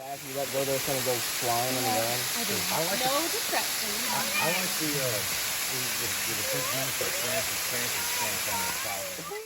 back, you let go of this and it goes flying in the wind. I like no distraction. I like the defense minister Francis stance on the side.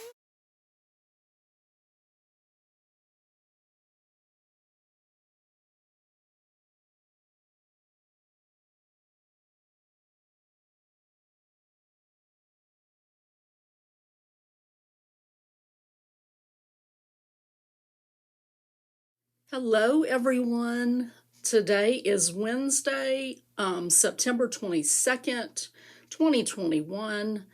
Hello, everyone. Today is Wednesday, September 22nd, 2021.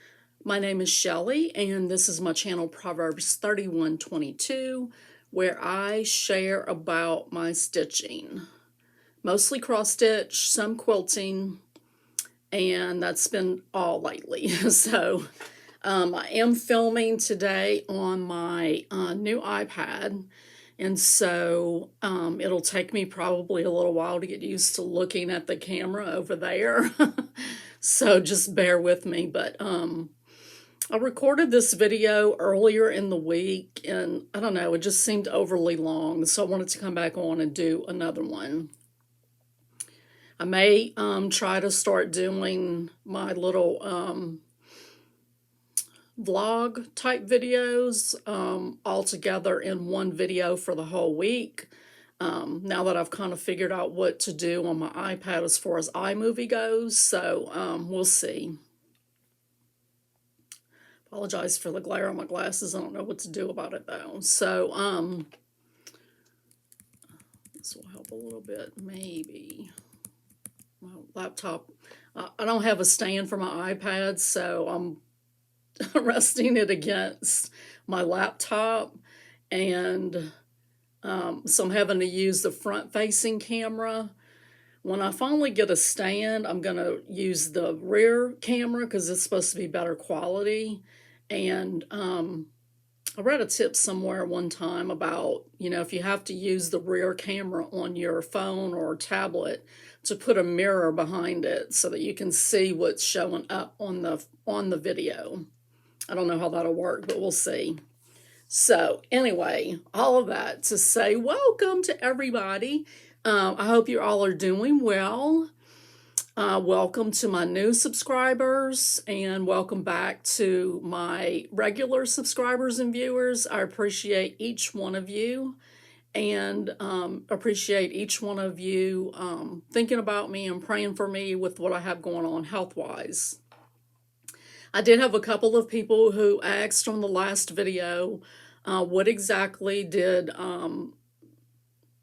My name is Shelley, and this is my channel Proverbs 31:22, where I share about my stitching. Mostly cross stitch, some quilting, and that's been all lately. So I am filming today on my new iPad. And so it'll take me probably a little while to get used to looking at the camera over there. So just bear with me. But I recorded this video earlier in the week, and I don't know, it just seemed overly long. So I wanted to come back on and do another one. I may try to start doing my little vlog type videos all together in one video for the whole week. Now that I've kind of figured out what to do on my iPad as far as iMovie goes, so we'll see. Apologize for the glare on my glasses. I don't know what to do about it though. So this will help a little bit, maybe. My laptop, I don't have a stand for my iPad, so I'm resting it against my laptop, and so I'm having to use the front-facing camera. When I finally get a stand, I'm going to use the rear camera because it's supposed to be better quality. And I read a tip somewhere one time about, if you have to use the rear camera on your phone or tablet, to put a mirror behind it so that you can see what's showing up on the video. I don't know how that'll work, but we'll see. So anyway, all of that to say welcome to everybody. I hope you all are doing well. Welcome to my new subscribers, and welcome back to my regular subscribers and viewers. I appreciate each one of you, and appreciate each one of you thinking about me and praying for me with what I have going on health-wise. I did have a couple of people who asked on the last video, what exactly did,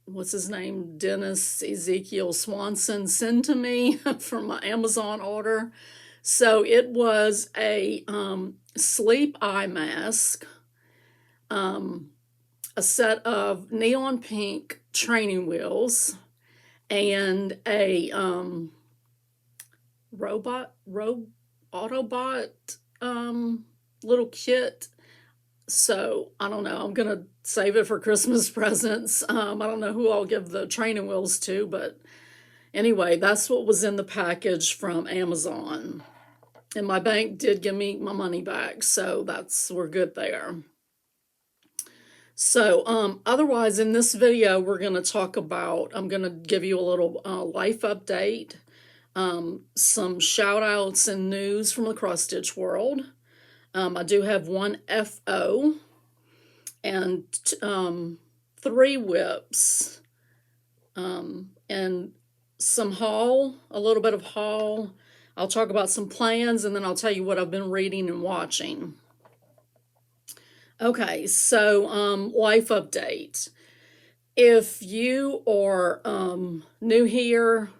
what's his name, Dennis Ezekiel Swanson send to me for my Amazon order. So it was a sleep eye mask, a set of neon pink training wheels, and a Autobot little kit. So I don't know, I'm gonna save it for Christmas presents. I don't know who I'll give the training wheels to, but anyway, that's what was in the package from Amazon, and my bank did give me my money back, so we're good there. So otherwise, in this video, we're going to talk about, I'm going to give you a little life update, some shout outs and news from the cross stitch world. I do have one FO and 3 whips, and some haul, a little bit of haul. I'll talk about some plans, and then I'll tell you what I've been reading and watching. Okay, so life update. If you are new here,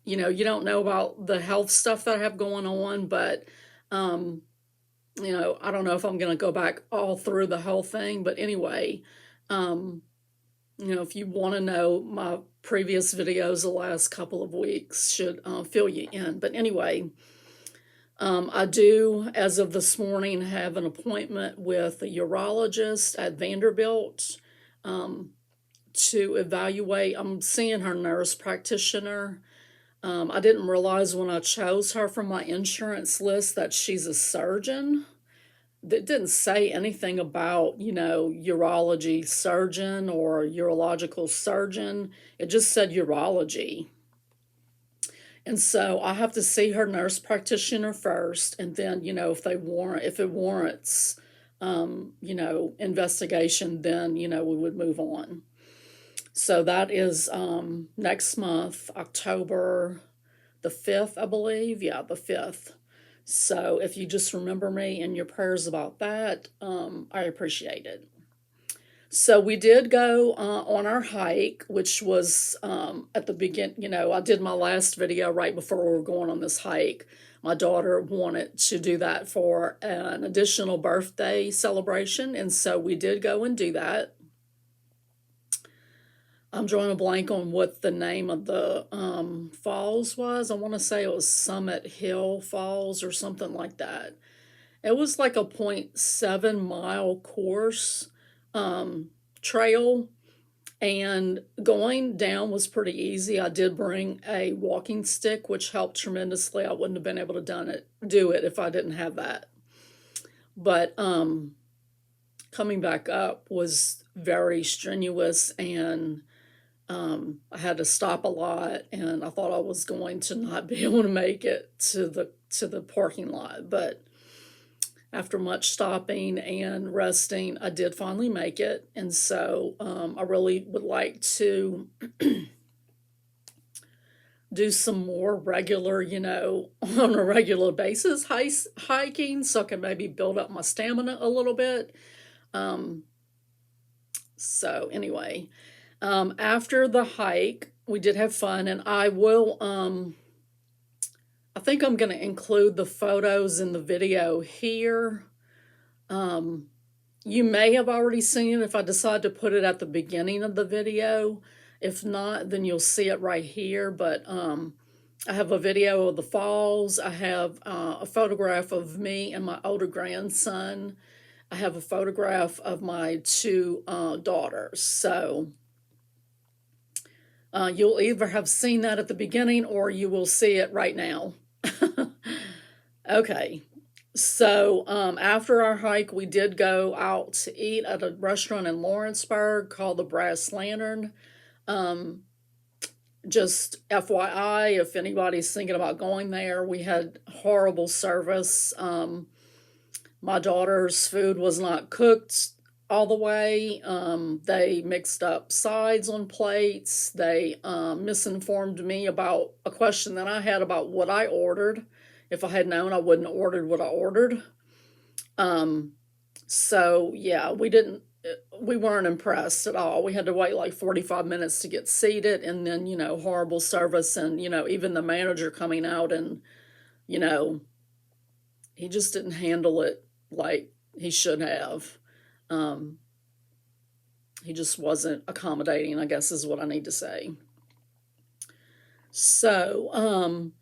you don't know about the health stuff that I have going on, but, I don't know if I'm going to go back all through the whole thing, but anyway, if you want to know, my previous videos the last couple of weeks should fill you in. But anyway, I do, as of this morning, have an appointment with a urologist at Vanderbilt to evaluate. I'm seeing her nurse practitioner. I didn't realize when I chose her from my insurance list that she's a surgeon. it didn't say anything about, urology surgeon or urological surgeon. It just said urology. And so I have to see her nurse practitioner first, and then, if it warrants, investigation, then, we would move on. So that is next month, October the 5th, I believe. Yeah, the 5th. So if you just remember me in your prayers about that, I appreciate it. So we did go on our hike, which was at the beginning. I did my last video right before we were going on this hike. My daughter wanted to do that for an additional birthday celebration, and so we did go and do that. I'm drawing a blank on what the name of the falls was. I want to say it was Summit Hill Falls or something like that. It was like a 0.7 mile course trail, and going down was pretty easy. I did bring a walking stick, which helped tremendously. I wouldn't have been able to do it if I didn't have that. But coming back up was very strenuous, and I had to stop a lot, and I thought I was going to not be able to make it to the parking lot. But after much stopping and resting, I did finally make it. And so I really would like to do some more regular, on a regular basis hiking, so I can maybe build up my stamina a little bit. So anyway, after the hike, we did have fun, and I will, I think I'm going to include the photos in the video here. You may have already seen it if I decide to put it at the beginning of the video. If not, then you'll see it right here. But I have a video of the falls. I have a photograph of me and my older grandson. I have a photograph of my two daughters. So you'll either have seen that at the beginning or you will see it right now. Okay, so after our hike, we did go out to eat at a restaurant in Lawrenceburg called the Brass Lantern. Just FYI, if anybody's thinking about going there, we had horrible service. My daughter's food was not cooked all the way. They mixed up sides on plates. They misinformed me about a question that I had about what I ordered. If I had known, I wouldn't have ordered what I ordered. So yeah, we weren't impressed at all. We had to wait like 45 minutes to get seated, and then, horrible service, and, even the manager coming out, and, he just didn't handle it like he should have. He just wasn't accommodating, I guess is what I need to say. So,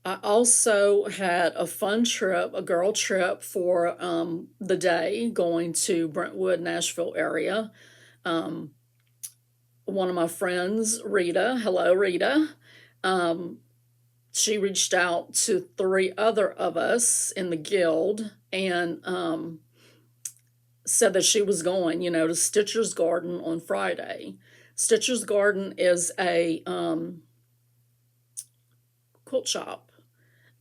I also had a fun trip, a girl trip for the day, going to Brentwood, Nashville area. One of my friends, Rita, hello Rita, she reached out to 3 other of us in the guild and said that she was going, to Stitcher's Garden on Friday. Stitcher's Garden is a quilt shop.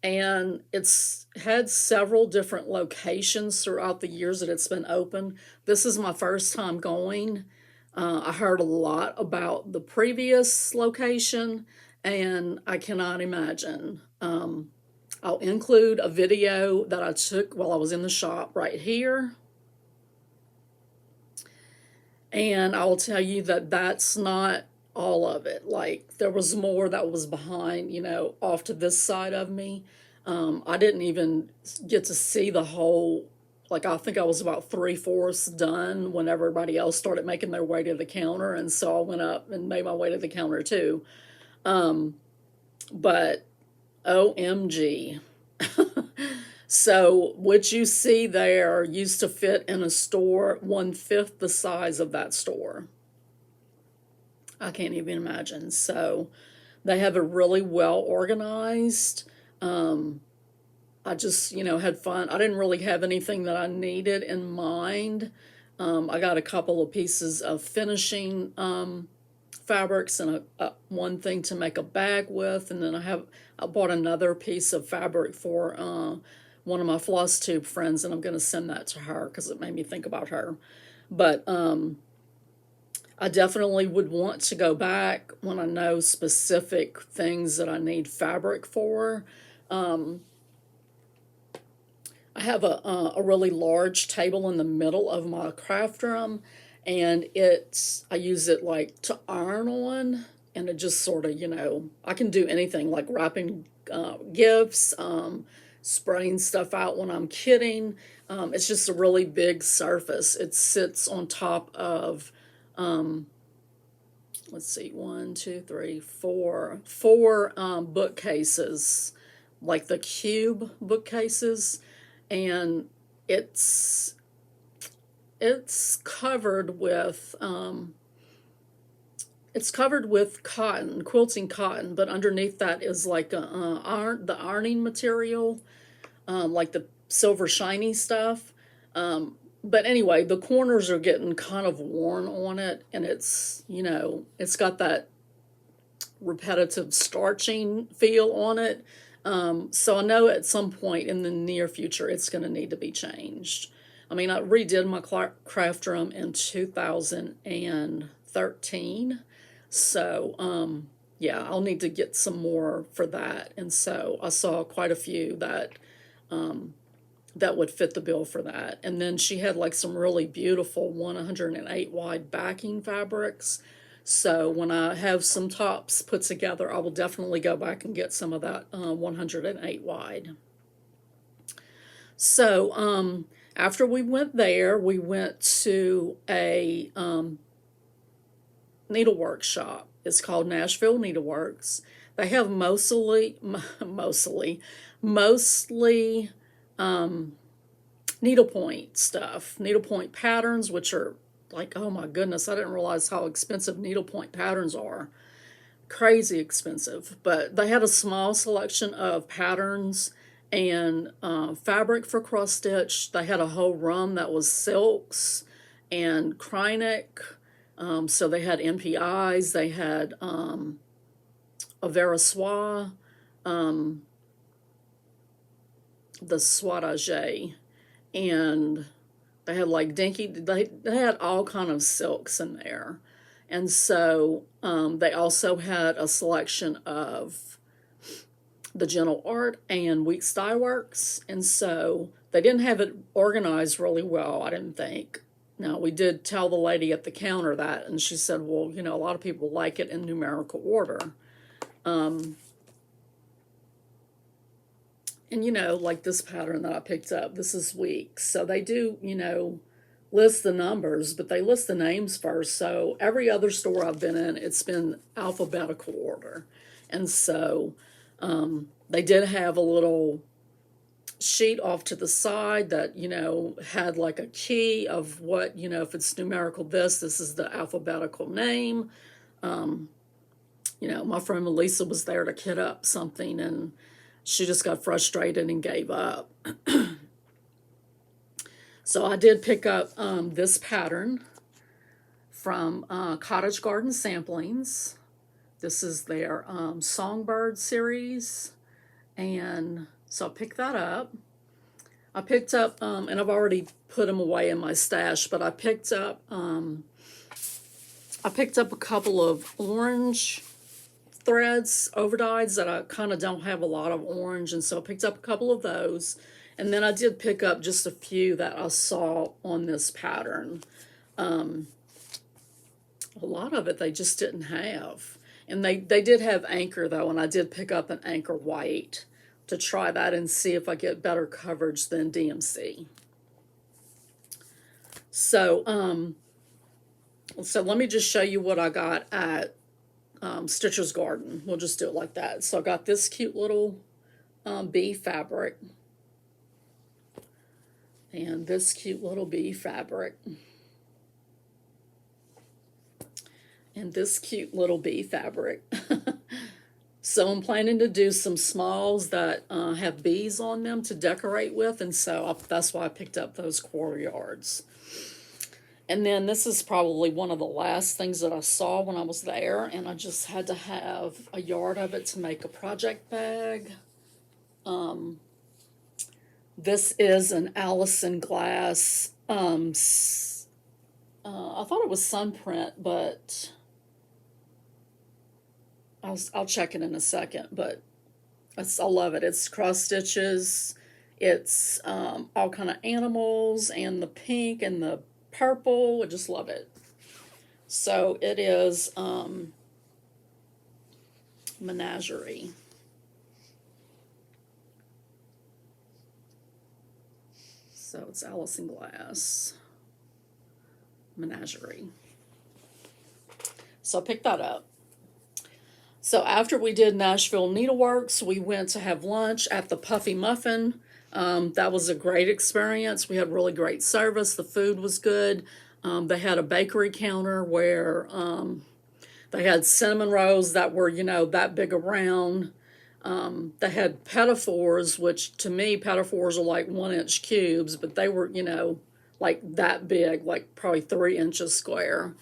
And it's had several different locations throughout the years that it's been open. This is my first time going. I heard a lot about the previous location, and I cannot imagine. I'll include a video that I took while I was in the shop right here. And I will tell you that that's not all of it. Like, there was more that was behind, off to this side of me. I didn't even get to see the whole, like, I think I was about 3/4 done when everybody else started making their way to the counter. And so I went up and made my way to the counter too. But OMG. So what you see there used to fit in a store 1/5 the size of that store. I can't even imagine. So they have it really well organized. I just, had fun. I didn't really have anything that I needed in mind. I got a couple of pieces of finishing fabrics and one thing to make a bag with, and then I bought another piece of fabric for one of my FlossTube friends, and I'm going to send that to her because it made me think about her. But I definitely would want to go back when I know specific things that I need fabric for. I have a really large table in the middle of my craft room, and I use it like to iron on, and it just sort of, I can do anything like wrapping gifts, spraying stuff out when I'm kidding. It's just a really big surface. It sits on top of, let's see, 1, 2, 3, 4 bookcases, like the cube bookcases, and it's covered with cotton, quilting cotton, but underneath that is like the ironing material, like the silver shiny stuff. But anyway, the corners are getting kind of worn on it, and it's got that repetitive starching feel on it. So I know at some point in the near future it's going to need to be changed. I mean, I redid my craft room in 2013. So, yeah, I'll need to get some more for that. And so I saw quite a few that would fit the bill for that. And then she had like some really beautiful 108 wide backing fabrics. So when I have some tops put together, I will definitely go back and get some of that 108 wide. So after we went there, we went to a needlework shop. It's called Nashville Needleworks. They have mostly needlepoint stuff, needlepoint patterns, which are like, oh my goodness, I didn't realize how expensive needlepoint patterns are. Crazy expensive. But they had a small selection of patterns and fabric for cross stitch. They had a whole run that was silks and Krynic. So they had MPIs, they had a Verissois, the Soitage, and they had like dinky, they had all kind of silks in there. And so they also had a selection of the Gentle Art and Weeks Dye Works. And so they didn't have it organized really well, I didn't think. Now, we did tell the lady at the counter that, and she said, well, a lot of people like it in numerical order. And, like this pattern that I picked up, this is Weeks. So they do, list the numbers, but they list the names first. So every other store I've been in, it's been alphabetical order. And so they did have a little sheet off to the side that, had like a key of what, if it's numerical this is the alphabetical name. My friend Melissa was there to kit up something, and she just got frustrated and gave up. So I did pick up this pattern from Cottage Garden Samplings. This is their Songbird series, and so I picked that up. I picked up, and I've already put them away in my stash, but I picked up a couple of orange threads, overdyes, that I kind of don't have a lot of orange, and so I picked up a couple of those. And then I did pick up just a few that I saw on this pattern. A lot of it they just didn't have. And they did have Anchor, though, and I did pick up an Anchor White to try that and see if I get better coverage than DMC. So, so let me just show you what I got at Stitcher's Garden. We'll just do it like that. So I got this cute little bee fabric. And this cute little bee fabric. And this cute little bee fabric. So I'm planning to do some smalls that have bees on them to decorate with, and so that's why I picked up those quarter yards. And then this is probably one of the last things that I saw when I was there, and I just had to have a yard of it to make a project bag. This is an Allison glass. I thought it was Sunprint, but I'll check it in a second. But I love it. It's cross stitches. It's all kind of animals and the pink and the purple. I just love it. So it is menagerie. So it's Allison glass menagerie. So I picked that up. So after we did Nashville Needleworks, we went to have lunch at the Puffy Muffin. That was a great experience. We had really great service. The food was good. They had a bakery counter where they had cinnamon rolls that were, that big around. They had pedophores, which to me, pedophores are like 1-inch cubes, but they were, like that big, like probably 3 inches square.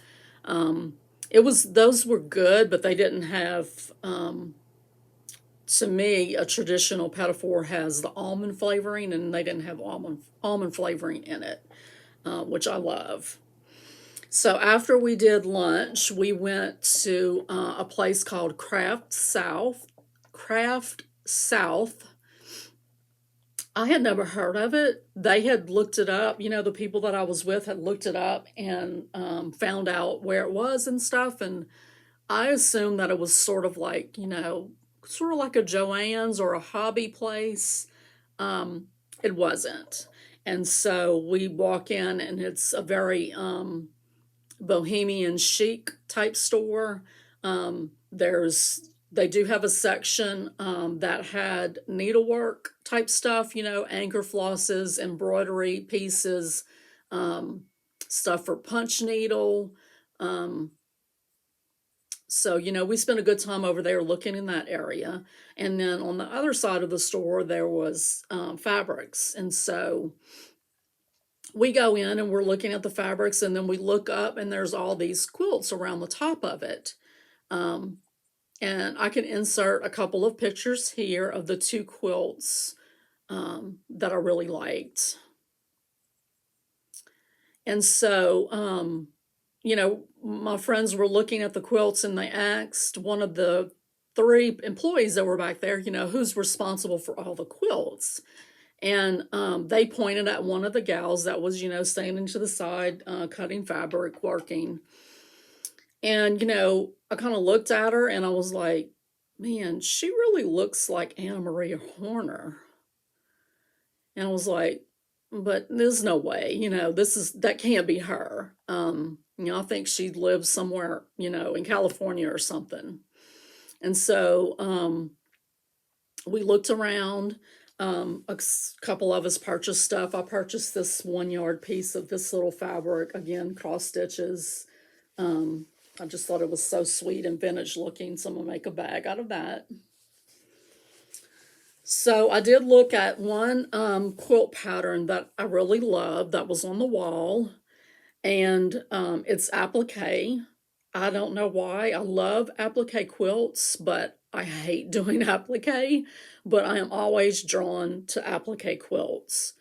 Those were good, but they didn't have, to me, a traditional pedophore has the almond flavoring, and they didn't have almond flavoring in it, which I love. So after we did lunch, we went to a place called Craft South. I had never heard of it. They had looked it up. The people that I was with had looked it up and found out where it was and stuff. And I assumed that it was sort of like, sort of like a Joann's or a hobby place. It wasn't. And so we walk in, and it's a very bohemian chic type store. They do have a section that had needlework type stuff, anchor flosses, embroidery pieces, stuff for punch needle. So, we spent a good time over there looking in that area. And then on the other side of the store, there was fabrics. And so we go in and we're looking at the fabrics, and then we look up and there's all these quilts around the top of it. And I can insert a couple of pictures here of the 2 quilts that I really liked. And so, my friends were looking at the quilts, and they asked one of the 3 employees that were back there, who's responsible for all the quilts. And they pointed at one of the gals that was, standing to the side, cutting fabric, working. And, I kind of looked at her and I was like, man, she really looks like Anna Maria Horner. And I was like, but there's no way, that can't be her. I think she lives somewhere, in California or something. And so we looked around. A couple of us purchased stuff. I purchased this 1-yard piece of this little fabric, again, cross stitches. I just thought it was so sweet and vintage looking, so I'm going to make a bag out of that. So I did look at one quilt pattern that I really loved that was on the wall, and it's Applique. I don't know why. I love Applique quilts, but I hate doing Applique, but I am always drawn to Applique quilts.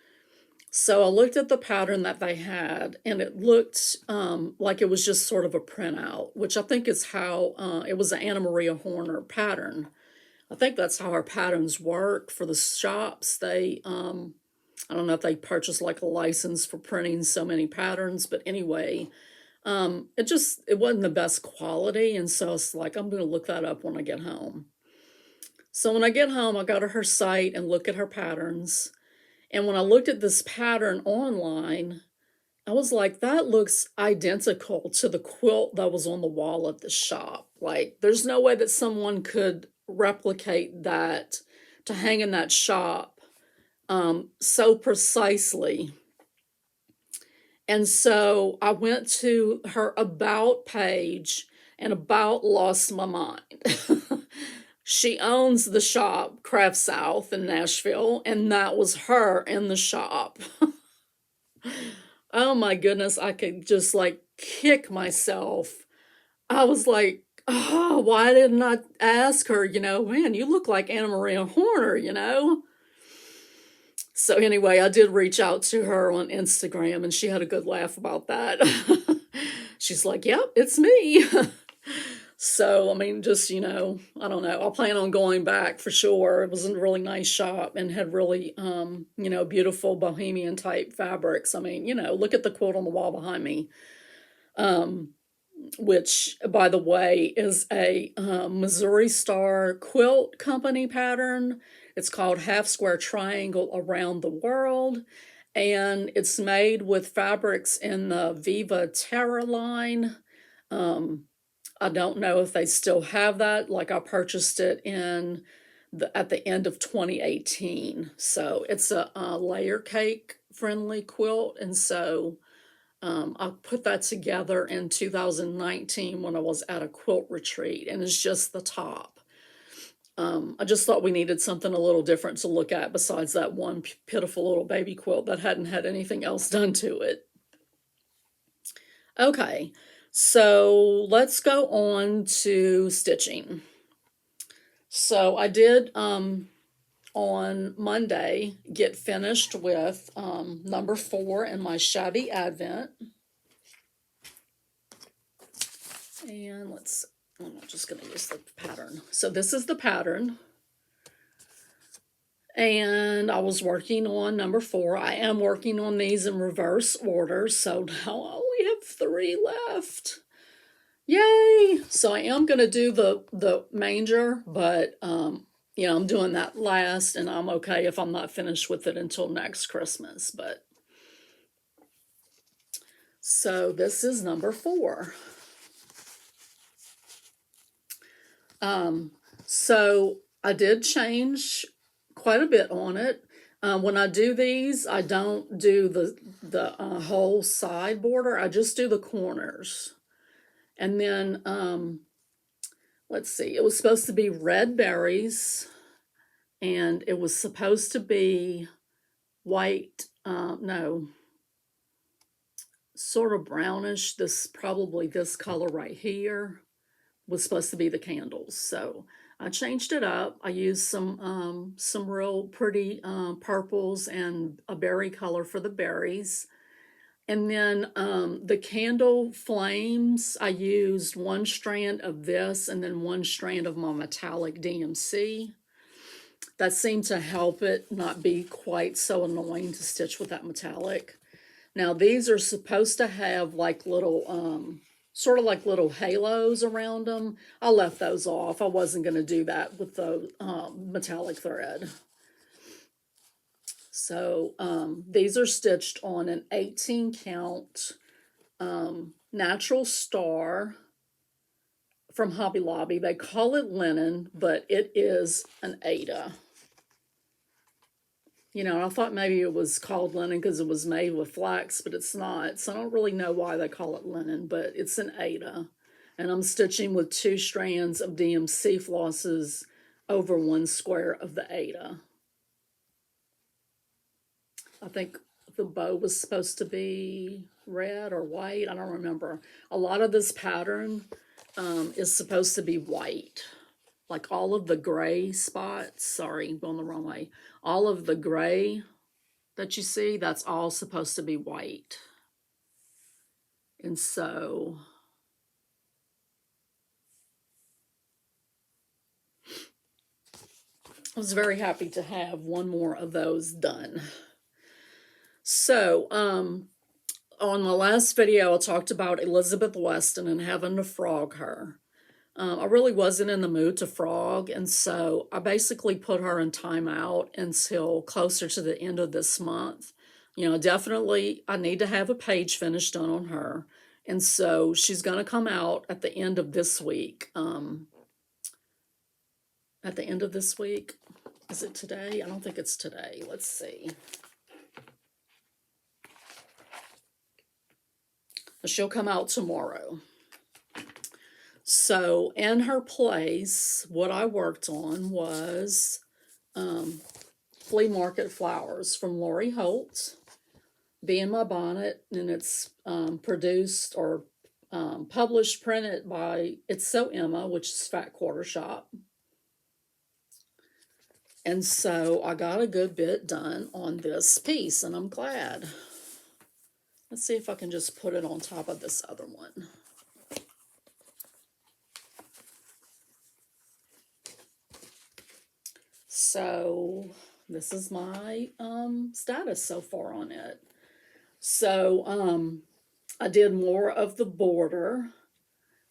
So I looked at the pattern that they had, and it looked like it was just sort of a printout, which I think is how it was an Anna Maria Horner pattern. I think that's how our patterns work for the shops. They, I don't know if they purchase like a license for printing so many patterns, but anyway, it wasn't the best quality. And so it's like, I'm going to look that up when I get home. So when I get home, I go to her site and look at her patterns. And when I looked at this pattern online, I was like, that looks identical to the quilt that was on the wall at the shop. Like, there's no way that someone could replicate that to hang in that shop so precisely. And so I went to her About page and about lost my mind. She owns the shop, Craft South in Nashville, and that was her in the shop. Oh my goodness, I could just like kick myself. I was like, oh, why didn't I ask her, man, you look like Anna Maria Horner. So anyway, I did reach out to her on Instagram and she had a good laugh about that. She's like, yep, it's me. So, I mean, just, I don't know. I plan on going back for sure. It was a really nice shop and had really, beautiful bohemian type fabrics. I mean, look at the quilt on the wall behind me. Which, by the way, is a Missouri Star Quilt Company pattern. It's called Half Square Triangle Around the World. And it's made with fabrics in the Viva Terra line. I don't know if they still have that. Like I purchased it at the end of 2018. So it's a layer cake friendly quilt. And so I put that together in 2019 when I was at a quilt retreat, and it's just the top. I just thought we needed something a little different to look at besides that one pitiful little baby quilt that hadn't had anything else done to it. Okay, so let's go on to stitching. So I did on Monday get finished with number 4 in my Shabby Advent. And I'm just going to use the pattern. So this is the pattern. And I was working on number 4. I am working on these in reverse order. So now I only have 3 left. Yay! So I am going to do the manger, but I'm doing that last, and I'm okay if I'm not finished with it until next Christmas. But so this is number 4. So I did change quite a bit on it. When I do these, I don't do the whole side border. I just do the corners. And then, let's see, it was supposed to be red berries, and it was supposed to be white, no, sort of brownish, probably this color right here was supposed to be the candles. So I changed it up. I used some real pretty purples and a berry color for the berries. And then the candle flames, I used 1 strand of this and then 1 strand of my metallic DMC. That seemed to help it not be quite so annoying to stitch with that metallic. Now these are supposed to have like little, sort of like little halos around them. I left those off. I wasn't going to do that with the metallic thread. So these are stitched on an 18 count natural star from Hobby Lobby. They call it linen, but it is an Aida. I thought maybe it was called linen because it was made with flax, but it's not. So I don't really know why they call it linen, but it's an Aida. And I'm stitching with 2 strands of DMC flosses over 1 square of the Aida. I think the bow was supposed to be red or white. I don't remember. A lot of this pattern is supposed to be white. Like all of the gray spots, sorry, going the wrong way. All of the gray that you see, that's all supposed to be white. And so I was very happy to have 1 more of those done. So, on my last video, I talked about Elizabeth Weston and having to frog her. I really wasn't in the mood to frog, and so I basically put her in timeout until closer to the end of this month. Definitely I need to have a page finish done on her, and so she's going to come out at the end of this week. At the end of this week, is it today? I don't think it's today. Let's see. She'll come out tomorrow. So in her place, what I worked on was Flea Market Flowers from Lori Holt. Be in My Bonnet, and it's produced or published, printed by It's So Emma, which is Fat Quarter Shop. And so I got a good bit done on this piece, and I'm glad. Let's see if I can just put it on top of this other one. So this is my status so far on it. So I did more of the border.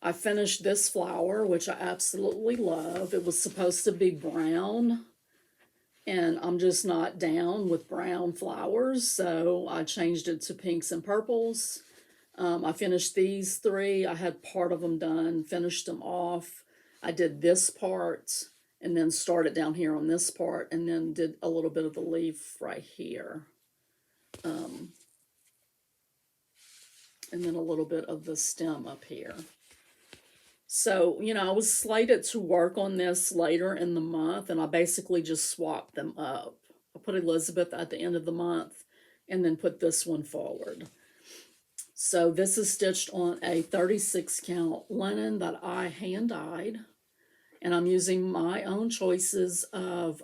I finished this flower, which I absolutely love. It was supposed to be brown, and I'm just not down with brown flowers, so I changed it to pinks and purples. I finished these 3. I had part of them done, finished them off. I did this part, and then started down here on this part, and then did a little bit of the leaf right here. And then a little bit of the stem up here. So, you know, I was slated to work on this later in the month, and I basically just swapped them up. I put Elizabeth at the end of the month, and then put this one forward. So this is stitched on a 36 count linen that I hand dyed, and I'm using my own choices of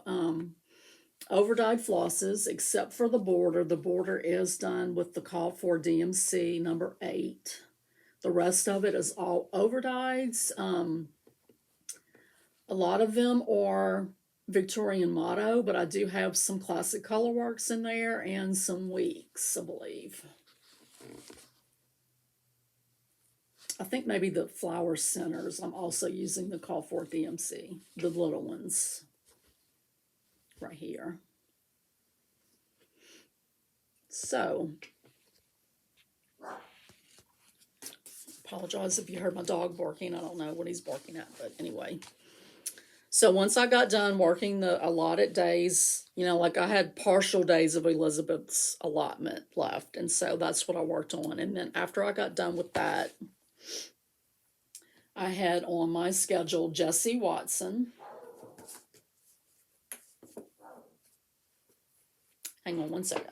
overdyed flosses, except for the border. The border is done with the called for DMC number 8. The rest of it is all overdyes. A lot of them are Victorian motto, but I do have some classic colorworks in there and some weeks, I believe. I think maybe the flower centers, I'm also using the call for DMC, the little ones right here. So, apologize if you heard my dog barking. I don't know what he's barking at, but anyway. So once I got done working the allotted days, you know, like I had partial days of Elizabeth's allotment left, and so that's what I worked on. And then after I got done with that, I had on my schedule Jessie Watson. Hang on one second.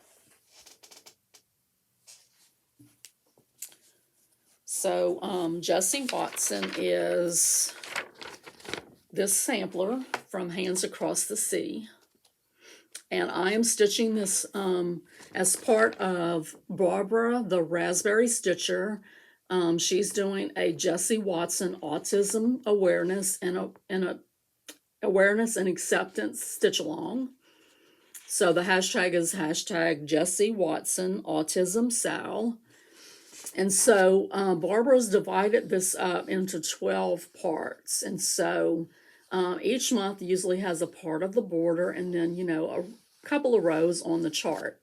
So Jessie Watson is this sampler from Hands Across the Sea. And I am stitching this as part of Barbara, the Raspberry Stitcher. She's doing a Jessie Watson Autism Awareness and Awareness and Acceptance Stitch Along. So the hashtag is hashtag Jessie Watson Autism Sal. And so Barbara's divided this up into 12 parts. And so each month usually has a part of the border and then, you know, a couple of rows on the chart.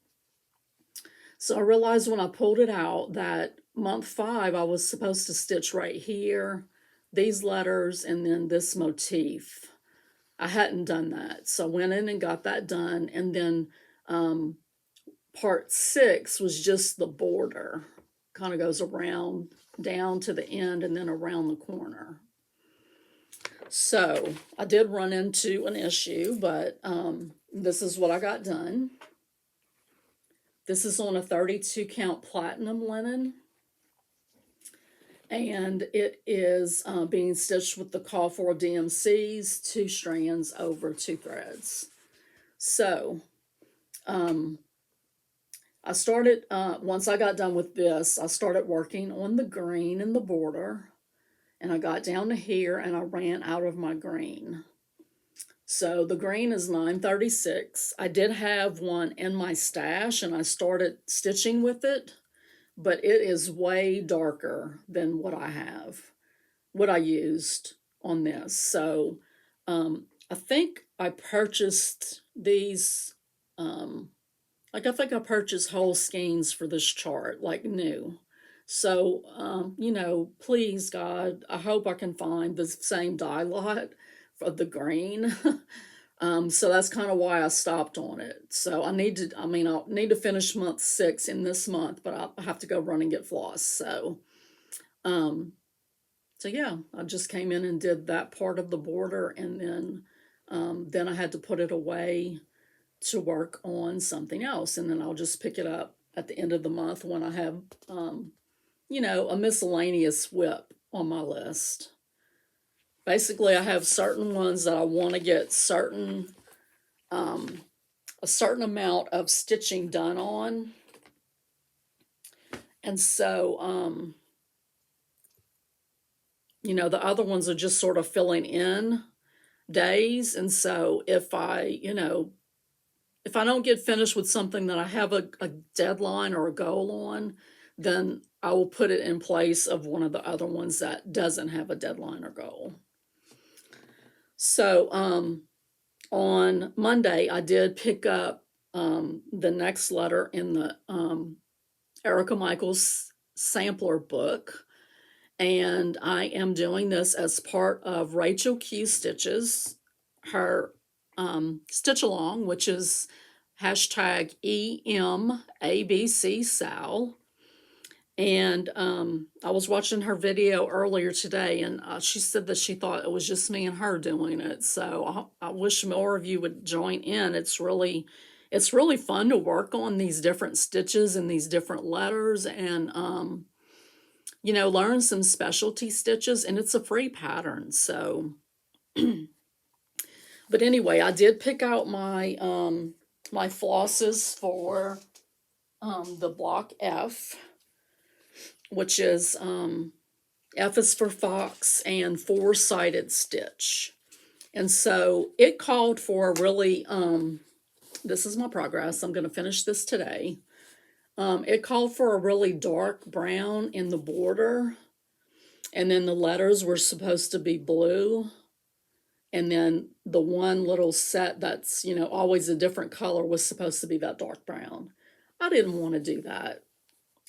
So I realized when I pulled it out that month 5, I was supposed to stitch right here, these letters, and then this motif. I hadn't done that. So I went in and got that done. And then part 6 was just the border. Kind of goes around down to the end and then around the corner. So I did run into an issue, but this is what I got done. This is on a 32 count platinum linen, and it is being stitched with the call for DMCs, 2 strands over 2 threads. So I started, once I got done with this, I started working on the green in the border, and I got down to here and I ran out of my green. So the green is 936. I did have one in my stash and I started stitching with it, but it is way darker than what I used on this. So I think I purchased these, I think I purchased whole skeins for this chart, like new. So, you know, please, God, I hope I can find the same dye lot for the green. So that's kind of why I stopped on it. So I'll need to finish month 6 in this month, but I'll have to go run and get floss. So, So yeah, I just came in and did that part of the border, and then I had to put it away to work on something else, and then I'll just pick it up at the end of the month when I have, a miscellaneous whip on my list. Basically, I have certain ones that I want to get a certain amount of stitching done on, and so the other ones are just sort of filling in days. And so if I don't get finished with something that I have a deadline or a goal on, then I will put it in place of one of the other ones that doesn't have a deadline or goal. So on Monday, I did pick up the next letter in the Erica Michaels sampler book. And I am doing this as part of Rachel Q Stitches, her stitch along, which is hashtag EMABCSal. And I was watching her video earlier today, and she said that she thought it was just me and her doing it. So I wish more of you would join in. It's really fun to work on these different stitches and these different letters, and learn some specialty stitches, and it's a free pattern. So, but anyway, I did pick out my my flosses for the block F, which is F is for fox and 4-sided stitch. And so it called for a really, this is my progress, I'm going to finish this today. It called for a really dark brown in the border, and then the letters were supposed to be blue, and then the one little set that's, always a different color was supposed to be that dark brown. I didn't want to do that.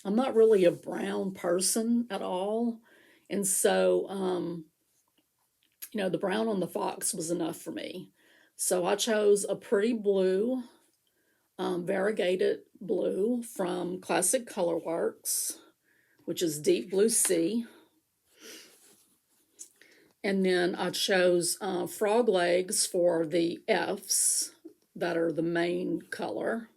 I'm not really a brown person at all, and so, the brown on the fox was enough for me. So I chose a pretty blue, variegated blue from Classic Colorworks, which is Deep Blue Sea. And then I chose frog legs for the F's that are the main color.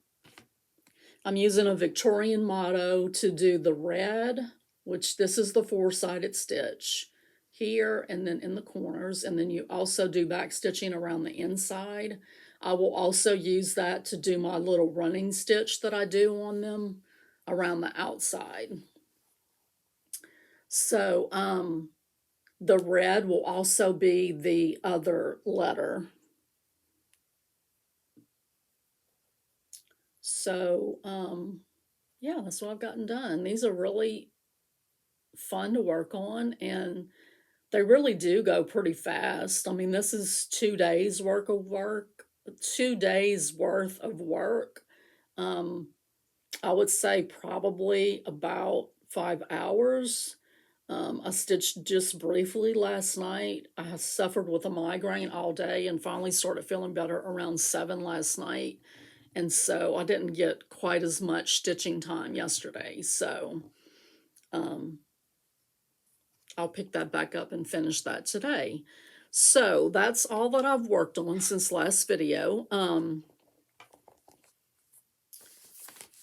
I'm using a Victorian motto to do the red, which this is the 4-sided stitch here and then in the corners, and then you also do back stitching around the inside. I will also use that to do my little running stitch that I do on them around the outside. So the red will also be the other letter. So yeah, that's what I've gotten done. These are really fun to work on, and they really do go pretty fast. I mean, this is 2 days worth of work. 2 days worth of work. I would say probably about 5 hours. I stitched just briefly last night. I suffered with a migraine all day and finally started feeling better around 7 last night. And so I didn't get quite as much stitching time yesterday. So I'll pick that back up and finish that today. So that's all that I've worked on since last video.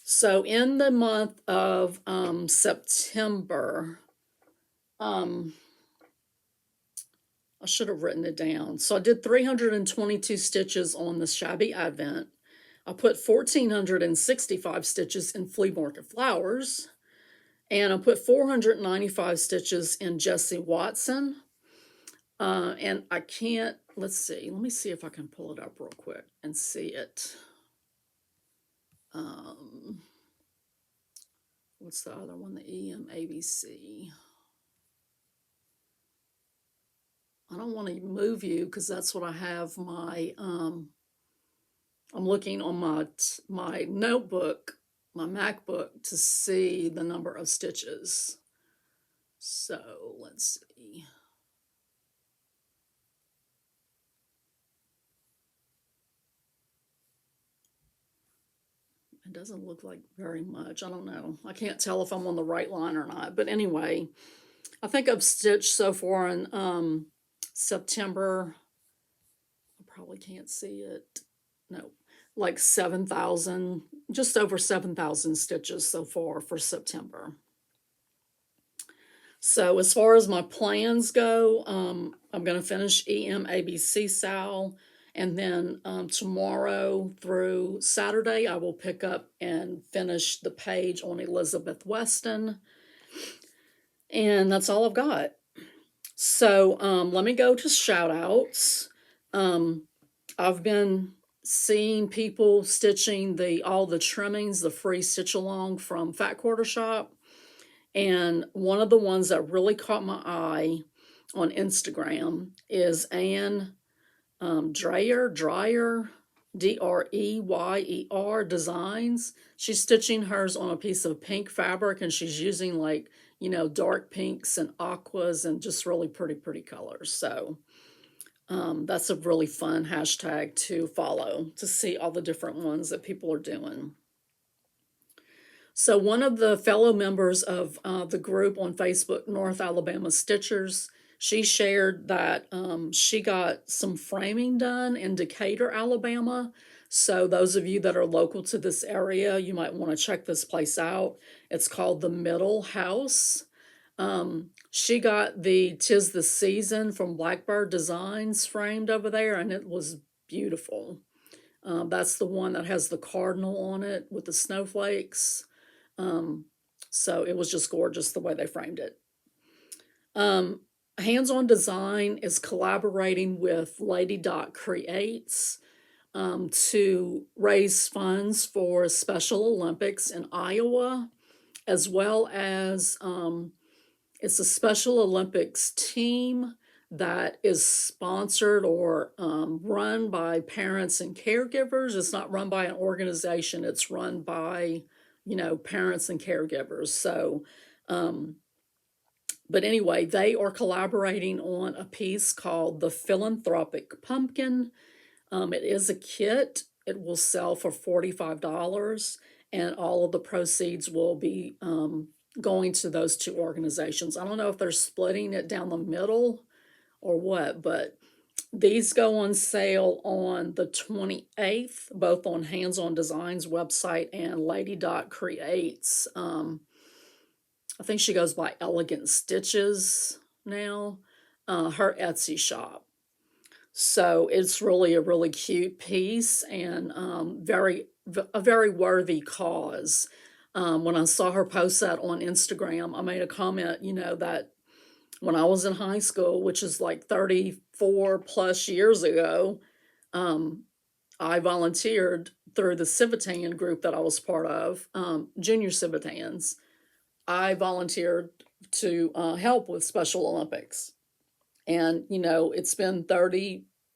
So in the month of September, I should have written it down. So I did 322 stitches on the Shabby Advent. I put 1,465 stitches in Flea Market Flowers. And I put 495 stitches in Jessie Watson. And I can't, let's see. Let me see if I can pull it up real quick and see it. What's the other one? The EMABC. I don't want to move you because that's what I have my, I'm looking on my notebook, my MacBook, to see the number of stitches. So let's see. It doesn't look like very much. I don't know. I can't tell if I'm on the right line or not. But anyway, I think I've stitched so far in September. I probably can't see it. No, like 7,000, just over 7,000 stitches so far for September. So as far as my plans go, I'm going to finish EMABC Sal, and then tomorrow through Saturday, I will pick up and finish the page on Elizabeth Weston. And that's all I've got. So let me go to Shoutouts. I've been seeing people stitching all the trimmings, the free stitch along from Fat Quarter Shop. And one of the ones that really caught my eye on Instagram is Anne Dreyer, Dreyer Designs. She's stitching hers on a piece of pink fabric, and she's using like, dark pinks and aquas and just really pretty colors. So that's a really fun hashtag to follow to see all the different ones that people are doing. So one of the fellow members of the group on Facebook, North Alabama Stitchers, she shared that she got some framing done in Decatur, Alabama. So those of you that are local to this area, you might want to check this place out. It's called the Middle House. She got the 'Tis the Season from Blackbird Designs framed over there, and it was beautiful. That's the one that has the cardinal on it with the snowflakes. So it was just gorgeous the way they framed it. Hands-on Design is collaborating with Lady Dot Creates to raise funds for Special Olympics in Iowa, as well as it's a Special Olympics team that is sponsored or run by parents and caregivers. It's not run by an organization, it's run by, parents and caregivers. So, but anyway, they are collaborating on a piece called The Philanthropic Pumpkin. It is a kit. It will sell for $45, and all of the proceeds will be going to those two organizations. I don't know if they're splitting it down the middle or what, but these go on sale on the 28th, both on Hands On Design's website and Lady Dot Creates. I think she goes by Elegant Stitches now, her Etsy shop. So it's really a really cute piece and a very worthy cause. When I saw her post that on Instagram, I made a comment, that when I was in high school, which is like 34 plus years ago, I volunteered through the Civitan group that I was part of, Junior Civitans. I volunteered to help with Special Olympics. And, it's been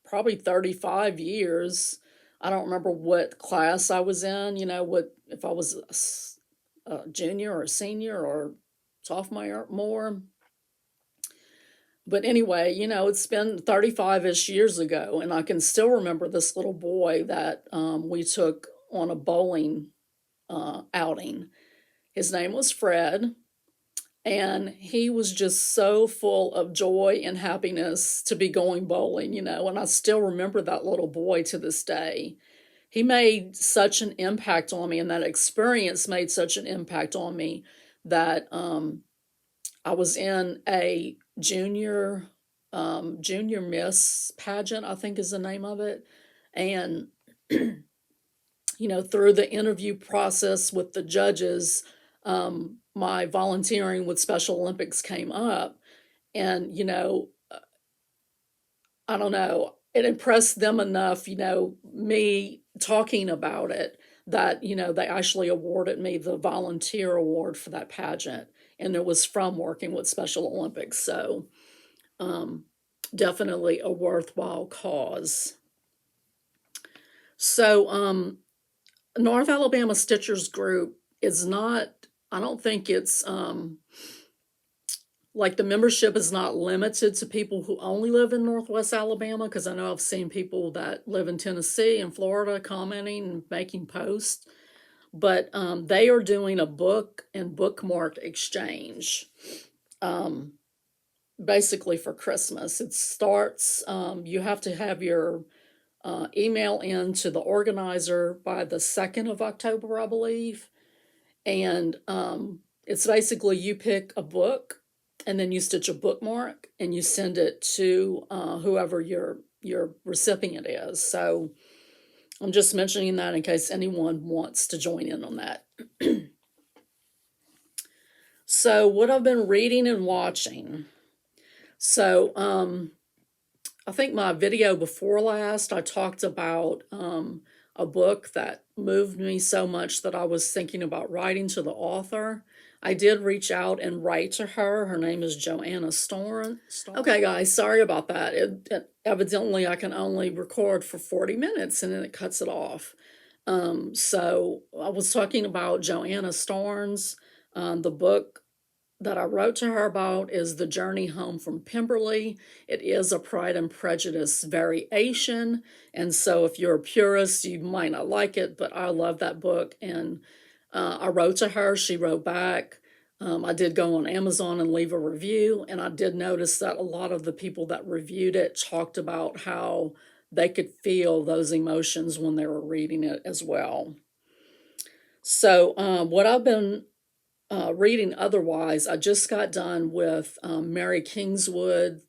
probably 35 years. I don't remember what class I was in, if I was a junior or a senior or sophomore. But anyway, it's been 35-ish years ago, and I can still remember this little boy that we took on a bowling outing. His name was Fred, and he was just so full of joy and happiness to be going bowling, and I still remember that little boy to this day. He made such an impact on me, and that experience made such an impact on me that I was in a junior miss pageant, I think is the name of it. And, through the interview process with the judges, my volunteering with Special Olympics came up, and, I don't know, it impressed them enough, me talking about it, that, they actually awarded me the volunteer award for that pageant. And it was from working with Special Olympics. So definitely a worthwhile cause. So North Alabama Stitchers Group is not, I don't think it's, like the membership is not limited to people who only live in Northwest Alabama, because I know I've seen people that live in Tennessee and Florida commenting and making posts. But they are doing a book and bookmark exchange. basically for Christmas. It starts, you have to have your email in to the organizer by the 2nd of October, I believe. And it's basically you pick a book and then you stitch a bookmark and you send it to whoever your recipient is. So I'm just mentioning that in case anyone wants to join in on that. So what I've been reading and watching. So I think my video before last, I talked about a book that moved me so much that I was thinking about writing to the author. I did reach out and write to her. Her name is Joanna Storm. Okay, guys, sorry about that. Evidently, I can only record for 40 minutes and then it cuts it off. So I was talking about Joanna Storms. The book that I wrote to her about is The Journey Home from Pemberton. It is a Pride and Prejudice variation, and so if you're a purist, you might not like it, but I love that book, and I wrote to her, she wrote back. I did go on Amazon and leave a review, and I did notice that a lot of the people that reviewed it talked about how they could feel those emotions when they were reading it as well. So what I've been reading otherwise, I just got done with Mary Kingswood,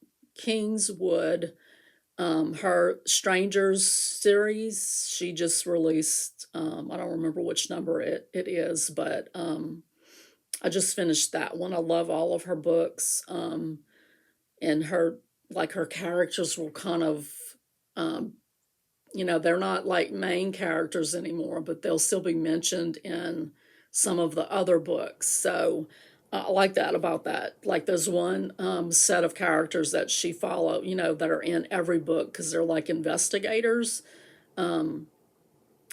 her Strangers series. She just released, I don't remember which number it is, but I just finished that one. I love all of her books, and her characters were kind of, they're not like main characters anymore, but they'll still be mentioned in some of the other books. So I like that about that. Like there's one set of characters that she follow, that are in every book because they're like investigators.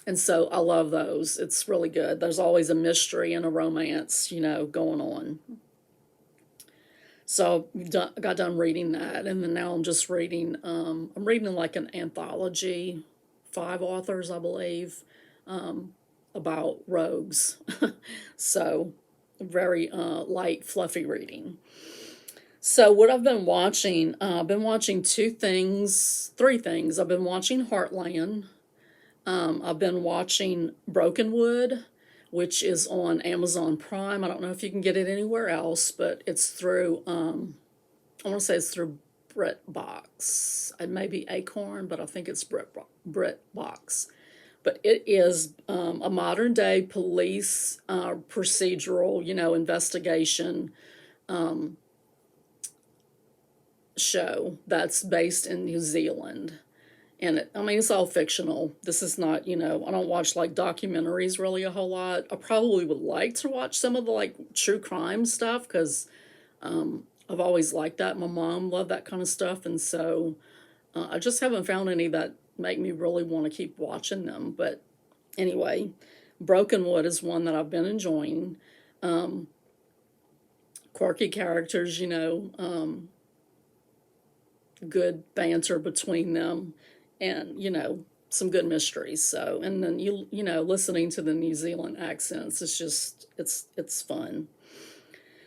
And so I love those. It's really good. There's always a mystery and a romance, going on. So I got done reading that, and then now I'm just reading, I'm reading like an anthology, 5 authors, I believe, about rogues. So very light, fluffy reading. So what I've been watching, I've been watching 3 things. I've been watching Heartland. I've been watching Brokenwood, which is on Amazon Prime. I don't know if you can get it anywhere else, but it's through, I want to say it's through BritBox. It may be Acorn, but I think it's BritBox. But it is a modern day police procedural, investigation show that's based in New Zealand. And it's all fictional. This is not, I don't watch like documentaries really a whole lot. I probably would like to watch some of the like true crime stuff because I've always liked that. My mom loved that kind of stuff. And so I just haven't found any that make me really want to keep watching them. But anyway, Brokenwood is one that I've been enjoying. Quirky characters, good banter between them, and some good mysteries. So, and then listening to the New Zealand accents, it's just it's fun.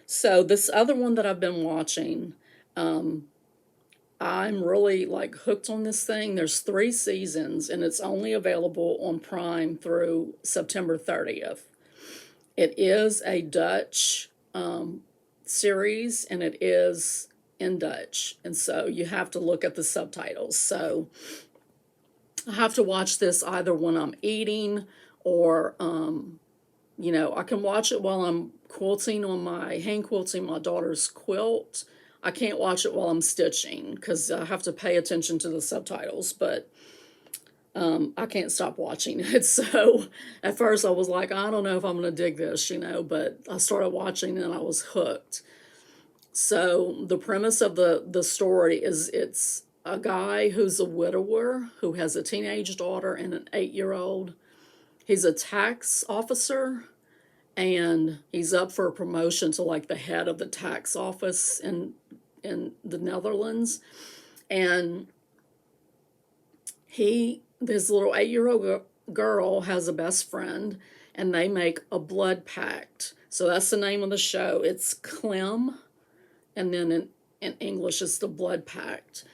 So this other one that I've been watching, I'm really like hooked on this thing. There's 3 seasons and it's only available on Prime through September 30th. It is a Dutch series and it is in Dutch. And so you have to look at the subtitles. So I have to watch this either when I'm eating or, I can watch it while I'm hand quilting my daughter's quilt. I can't watch it while I'm stitching because I have to pay attention to the subtitles, but I can't stop watching it. So at first I was like, I don't know if I'm going to dig this, but I started watching and I was hooked. So the premise of the story is it's a guy who's a widower who has a teenage daughter and an 8-year-old. He's a tax officer and he's up for a promotion to like the head of the tax office in the Netherlands. And this little 8-year-old girl has a best friend and they make a blood pact. So that's the name of the show. It's Clem and then in English is the Blood Pact.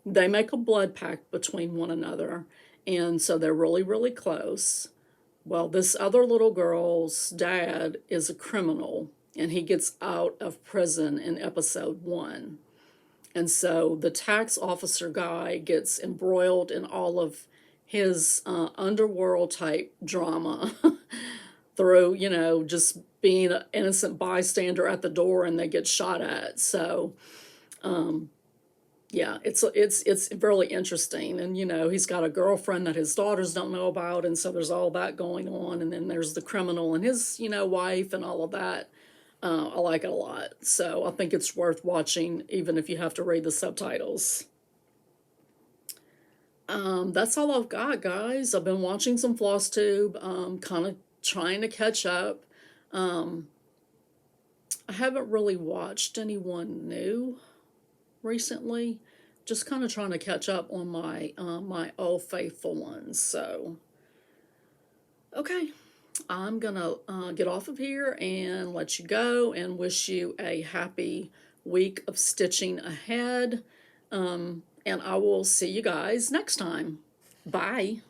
They make a blood pact between one another, and so they're really, really close. Well, this other little girl's dad is a criminal, and he gets out of prison in episode 1. And so the tax officer guy gets embroiled in all of his underworld type drama through, you know, just being an innocent bystander at the door and they get shot at. So, yeah, it's really interesting. And, you know, he's got a girlfriend that his daughters don't know about. And so there's all that going on. And then there's the criminal and his, you know, wife and all of that. I like it a lot. So I think it's worth watching, even if you have to read the subtitles. That's all I've got, guys. I've been watching some FlossTube, kind of trying to catch up. I haven't really watched anyone new recently. Just kind of trying to catch up on my my old faithful ones. So, okay. I'm gonna get off of here and let you go and wish you a happy week of stitching ahead. And I will see you guys next time. Bye.